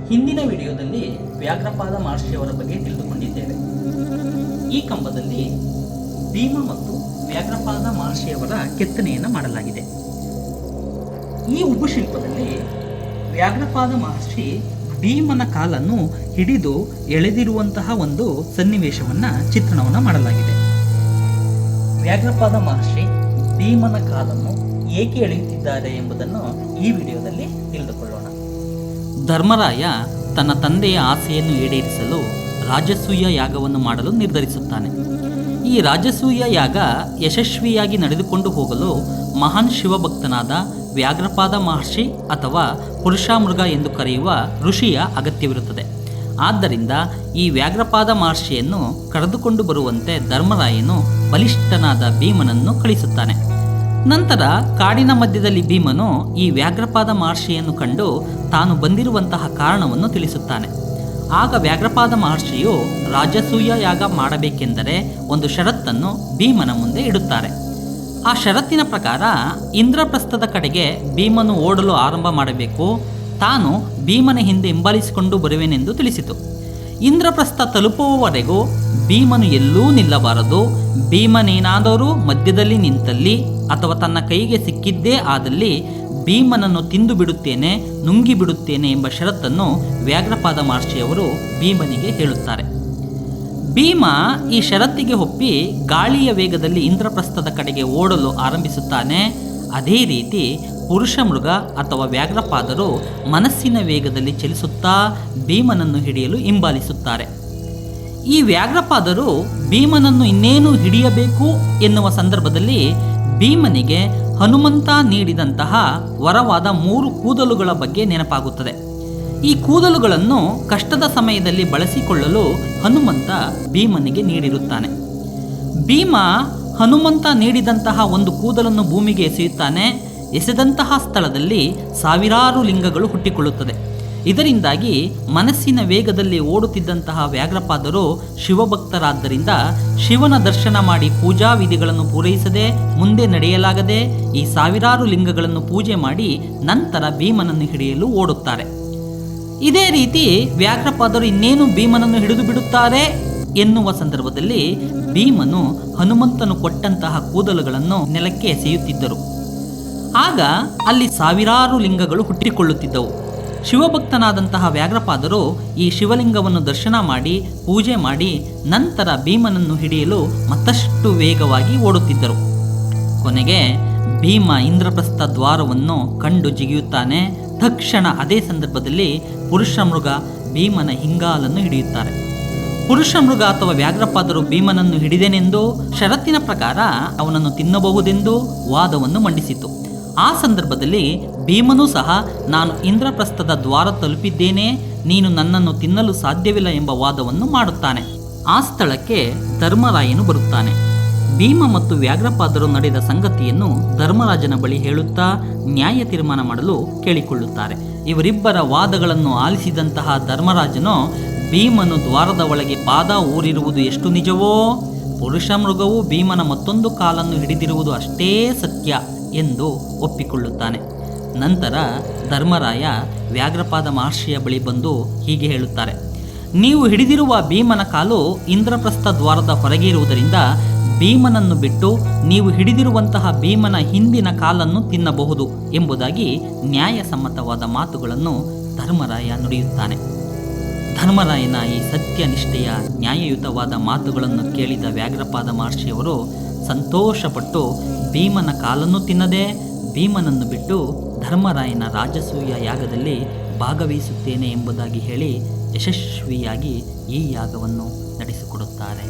ಹಿಂದಿನ ವಿಡಿಯೋದಲ್ಲಿ ವ್ಯಾಘ್ರಪಾದ ಮಹರ್ಷಿಯವರ ಬಗ್ಗೆ ತಿಳಿದುಕೊಂಡಿದ್ದೇವೆ. ಈ ಕಂಬದಲ್ಲಿ ಭೀಮ ಮತ್ತು ವ್ಯಾಘ್ರಪಾದ ಮಹರ್ಷಿಯವರ ಕೆತ್ತನೆಯನ್ನು ಮಾಡಲಾಗಿದೆ. ಈ ಉಬ್ಬು ಶಿಲ್ಪದಲ್ಲಿ ವ್ಯಾಘ್ರಪಾದ ಮಹರ್ಷಿ ಭೀಮನ ಕಾಲನ್ನು ಹಿಡಿದು ಎಳೆದಿರುವಂತಹ ಒಂದು ಸನ್ನಿವೇಶವನ್ನು ಚಿತ್ರಣವನ್ನು ಮಾಡಲಾಗಿದೆ. ವ್ಯಾಘ್ರಪಾದ ಮಹರ್ಷಿ ಭೀಮನ ಕಾಲನ್ನು ಏಕೆ ಎಳೆಯುತ್ತಿದ್ದಾರೆ ಎಂಬುದನ್ನು ಈ ವಿಡಿಯೋದಲ್ಲಿ ತಿಳಿದುಕೊಳ್ಳೋಣ. ಧರ್ಮರಾಯ ತನ್ನ ತಂದೆಯ ಆಸೆಯನ್ನು ಈಡೇರಿಸಲು ರಾಜಸೂಯ ಯಾಗವನ್ನು ಮಾಡಲು ನಿರ್ಧರಿಸುತ್ತಾನೆ. ಈ ರಾಜಸೂಯ ಯಾಗ ಯಶಸ್ವಿಯಾಗಿ ನಡೆದುಕೊಂಡು ಹೋಗಲು ಮಹಾನ್ ಶಿವಭಕ್ತನಾದ ವ್ಯಾಘ್ರಪಾದ ಮಹರ್ಷಿ ಅಥವಾ ಪುರುಷಮೃಗ ಎಂದು ಕರೆಯುವ ಋಷಿಯ ಅಗತ್ಯವಿರುತ್ತದೆ. ಆದ್ದರಿಂದ ಈ ವ್ಯಾಘ್ರಪಾದ ಮಹರ್ಷಿಯನ್ನು ಕರೆದುಕೊಂಡು ಬರುವಂತೆ ಧರ್ಮರಾಯನು ಬಲಿಷ್ಠನಾದ ಭೀಮನನ್ನು ಕಳಿಸುತ್ತಾನೆ. ನಂತರ ಕಾಡಿನ ಮಧ್ಯದಲ್ಲಿ ಭೀಮನು ಈ ವ್ಯಾಘ್ರಪಾದ ಮಹರ್ಷಿಯನ್ನು ಕಂಡು ತಾನು ಬಂದಿರುವಂತಹ ಕಾರಣವನ್ನು ತಿಳಿಸುತ್ತಾನೆ. ಆಗ ವ್ಯಾಘ್ರಪಾದ ಮಹರ್ಷಿಯು ರಾಜಸೂಯ ಯಾಗ ಮಾಡಬೇಕೆಂದರೆ ಒಂದು ಷರತ್ತನ್ನು ಭೀಮನ ಮುಂದೆ ಇಡುತ್ತಾರೆ. ಆ ಷರತ್ತಿನ ಪ್ರಕಾರ ಇಂದ್ರಪ್ರಸ್ಥದ ಕಡೆಗೆ ಭೀಮನು ಓಡಲು ಆರಂಭ ಮಾಡಬೇಕು, ತಾನು ಭೀಮನ ಹಿಂದೆ ಹಿಂಬಾಲಿಸಿಕೊಂಡು ಬರುವೆನೆಂದು ತಿಳಿಸಿತು. ಇಂದ್ರಪ್ರಸ್ಥ ತಲುಪುವವರೆಗೂ ಭೀಮನು ಎಲ್ಲೂ ನಿಲ್ಲಬಾರದು. ಭೀಮನೇನಾದರೂ ಮಧ್ಯದಲ್ಲಿ ನಿಂತಲ್ಲಿ ಅಥವಾ ತನ್ನ ಕೈಗೆ ಸಿಕ್ಕಿದ್ದೇ ಆದಲ್ಲಿ ಭೀಮನನ್ನು ತಿಂದು ಬಿಡುತ್ತೇನೆ, ನುಂಗಿ ಬಿಡುತ್ತೇನೆ ಎಂಬ ಷರತ್ತನ್ನು ವ್ಯಾಘ್ರಪಾದ ಮಹರ್ಷಿಯವರು ಭೀಮನಿಗೆ ಹೇಳುತ್ತಾರೆ. ಭೀಮ ಈ ಷರತ್ತಿಗೆ ಒಪ್ಪಿ ಗಾಳಿಯ ವೇಗದಲ್ಲಿ ಇಂದ್ರಪ್ರಸ್ಥದ ಕಡೆಗೆ ಓಡಲು ಆರಂಭಿಸುತ್ತಾನೆ. ಅದೇ ರೀತಿ ಪುರುಷಮೃಗ ಅಥವಾ ವ್ಯಾಘ್ರಪಾದರು ಮನಸ್ಸಿನ ವೇಗದಲ್ಲಿ ಚಲಿಸುತ್ತಾ ಭೀಮನನ್ನು ಹಿಡಿಯಲು ಹಿಂಬಾಲಿಸುತ್ತಾರೆ. ಈ ವ್ಯಾಘ್ರಪಾದರು ಭೀಮನನ್ನು ಇನ್ನೇನು ಹಿಡಿಯಬೇಕು ಎನ್ನುವ ಸಂದರ್ಭದಲ್ಲಿ ಭೀಮನಿಗೆ ಹನುಮಂತ ನೀಡಿದಂತಹ ವರವಾದ 3 ಕೂದಲುಗಳ ಬಗ್ಗೆ ನೆನಪಾಗುತ್ತದೆ. ಈ ಕೂದಲುಗಳನ್ನು ಕಷ್ಟದ ಸಮಯದಲ್ಲಿ ಬಳಸಿಕೊಳ್ಳಲು ಹನುಮಂತ ಭೀಮನಿಗೆ ನೀಡಿರುತ್ತಾನೆ. ಭೀಮ ಹನುಮಂತ ನೀಡಿದಂತಹ ಒಂದು ಕೂದಲನ್ನು ಭೂಮಿಗೆ ಎಸೆಯುತ್ತಾನೆ. ಎಸೆದಂತಹ ಸ್ಥಳದಲ್ಲಿ ಸಾವಿರಾರು ಲಿಂಗಗಳು ಹುಟ್ಟಿಕೊಳ್ಳುತ್ತದೆ. ಇದರಿಂದಾಗಿ ಮನಸ್ಸಿನ ವೇಗದಲ್ಲಿ ಓಡುತ್ತಿದ್ದಂತಹ ವ್ಯಾಘ್ರಪಾದರು ಶಿವಭಕ್ತರಾದ್ದರಿಂದ ಶಿವನ ದರ್ಶನ ಮಾಡಿ ಪೂಜಾ ವಿಧಿಗಳನ್ನು ಪೂರೈಸದೆ ಮುಂದೆ ನಡೆಯಲಾಗದೆ ಈ ಸಾವಿರಾರು ಲಿಂಗಗಳನ್ನು ಪೂಜೆ ಮಾಡಿ ನಂತರ ಭೀಮನನ್ನು ಹಿಡಿಯಲು ಓಡುತ್ತಾರೆ. ಇದೇ ರೀತಿ ವ್ಯಾಘ್ರಪಾದರು ಇನ್ನೇನು ಭೀಮನನ್ನು ಹಿಡಿದು ಬಿಡುತ್ತಾರೆ ಎನ್ನುವ ಸಂದರ್ಭದಲ್ಲಿ ಭೀಮನು ಹನುಮಂತನು ಕೊಟ್ಟಂತಹ ಕೂದಲುಗಳನ್ನು ನೆಲಕ್ಕೆ ಎಸೆಯುತ್ತಿದ್ದರು. ಆಗ ಅಲ್ಲಿ ಸಾವಿರಾರು ಲಿಂಗಗಳು ಹುಟ್ಟಿಕೊಳ್ಳುತ್ತಿದ್ದವು. ಶಿವಭಕ್ತನಾದಂತಹ ವ್ಯಾಘ್ರಪಾದರು ಈ ಶಿವಲಿಂಗವನ್ನು ದರ್ಶನ ಮಾಡಿ ಪೂಜೆ ಮಾಡಿ ನಂತರ ಭೀಮನನ್ನು ಹಿಡಿಯಲು ಮತ್ತಷ್ಟು ವೇಗವಾಗಿ ಓಡುತ್ತಿದ್ದರು. ಕೊನೆಗೆ ಭೀಮ ಇಂದ್ರಪ್ರಸ್ಥ ದ್ವಾರವನ್ನು ಕಂಡು ಜಿಗಿಯುತ್ತಾನೆ. ತಕ್ಷಣ ಅದೇ ಸಂದರ್ಭದಲ್ಲಿ ಪುರುಷಮೃಗ ಭೀಮನ ಹಿಂಗಾಲನ್ನು ಹಿಡಿಯುತ್ತಾರೆ. ಪುರುಷಮೃಗ ಅಥವಾ ವ್ಯಾಘ್ರಪಾದರು ಭೀಮನನ್ನು ಹಿಡಿದೆನೆಂದು ಷರತ್ತಿನ ಪ್ರಕಾರ ಅವನನ್ನು ತಿನ್ನಬಹುದೆಂದು ವಾದವನ್ನು ಮಂಡಿಸಿತು. ಆ ಸಂದರ್ಭದಲ್ಲಿ ಭೀಮನೂ ಸಹ ನಾನು ಇಂದ್ರಪ್ರಸ್ಥದ ದ್ವಾರ ತಲುಪಿದ್ದೇನೆ, ನೀನು ನನ್ನನ್ನು ತಿನ್ನಲು ಸಾಧ್ಯವಿಲ್ಲ ಎಂಬ ವಾದವನ್ನು ಮಾಡುತ್ತಾನೆ. ಆ ಸ್ಥಳಕ್ಕೆ ಧರ್ಮರಾಯನು ಬರುತ್ತಾನೆ. ಭೀಮ ಮತ್ತು ವ್ಯಾಘ್ರಪಾದರು ನಡೆದ ಸಂಗತಿಯನ್ನು ಧರ್ಮರಾಜನ ಬಳಿ ಹೇಳುತ್ತಾ ನ್ಯಾಯ ತೀರ್ಮಾನ ಮಾಡಲು ಕೇಳಿಕೊಳ್ಳುತ್ತಾರೆ. ಇವರಿಬ್ಬರ ವಾದಗಳನ್ನು ಆಲಿಸಿದಂತಹ ಧರ್ಮರಾಜನು ಭೀಮನು ದ್ವಾರದ ಒಳಗೆ ಪಾದ ಊರಿರುವುದು ಎಷ್ಟು ನಿಜವೋ, ಪುರುಷ ಮೃಗವು ಭೀಮನ ಮತ್ತೊಂದು ಕಾಲನ್ನು ಹಿಡಿದಿರುವುದು ಅಷ್ಟೇ ಸತ್ಯ ಎಂದು ಒಪ್ಪಿಕೊಳ್ಳುತ್ತಾನೆ. ನಂತರ ಧರ್ಮರಾಯ ವ್ಯಾಘ್ರಪಾದ ಮಹರ್ಷಿಯ ಬಳಿ ಬಂದು ಹೀಗೆ ಹೇಳುತ್ತಾರೆ, ನೀವು ಹಿಡಿದಿರುವ ಭೀಮನ ಕಾಲು ಇಂದ್ರಪ್ರಸ್ಥ ದ್ವಾರದ ಹೊರಗೆ ಇರುವುದರಿಂದ ಭೀಮನನ್ನು ಬಿಟ್ಟು ನೀವು ಹಿಡಿದಿರುವಂತಹ ಭೀಮನ ಹಿಂದಿನ ಕಾಲನ್ನು ತಿನ್ನಬಹುದು ಎಂಬುದಾಗಿ ನ್ಯಾಯಸಮ್ಮತವಾದ ಮಾತುಗಳನ್ನು ಧರ್ಮರಾಯ ನುಡಿಯುತ್ತಾನೆ. ಧರ್ಮರಾಯನ ಈ ಸತ್ಯನಿಷ್ಠೆಯ ನ್ಯಾಯಯುತವಾದ ಮಾತುಗಳನ್ನು ಕೇಳಿದ ವ್ಯಾಘ್ರಪಾದ ಮಹರ್ಷಿಯವರು ಸಂತೋಷಪಟ್ಟು ಭೀಮನ ಕಾಲನ್ನು ತಿನ್ನದೆ ಭೀಮನನ್ನು ಬಿಟ್ಟು ಧರ್ಮರಾಯನ ರಾಜಸೂಯ ಯಾಗದಲ್ಲಿ ಭಾಗವಹಿಸುತ್ತೇನೆ ಎಂಬುದಾಗಿ ಹೇಳಿ ಯಶಸ್ವಿಯಾಗಿ ಈ ಯಾಗವನ್ನು ನಡೆಸಿಕೊಡುತ್ತಾರೆ.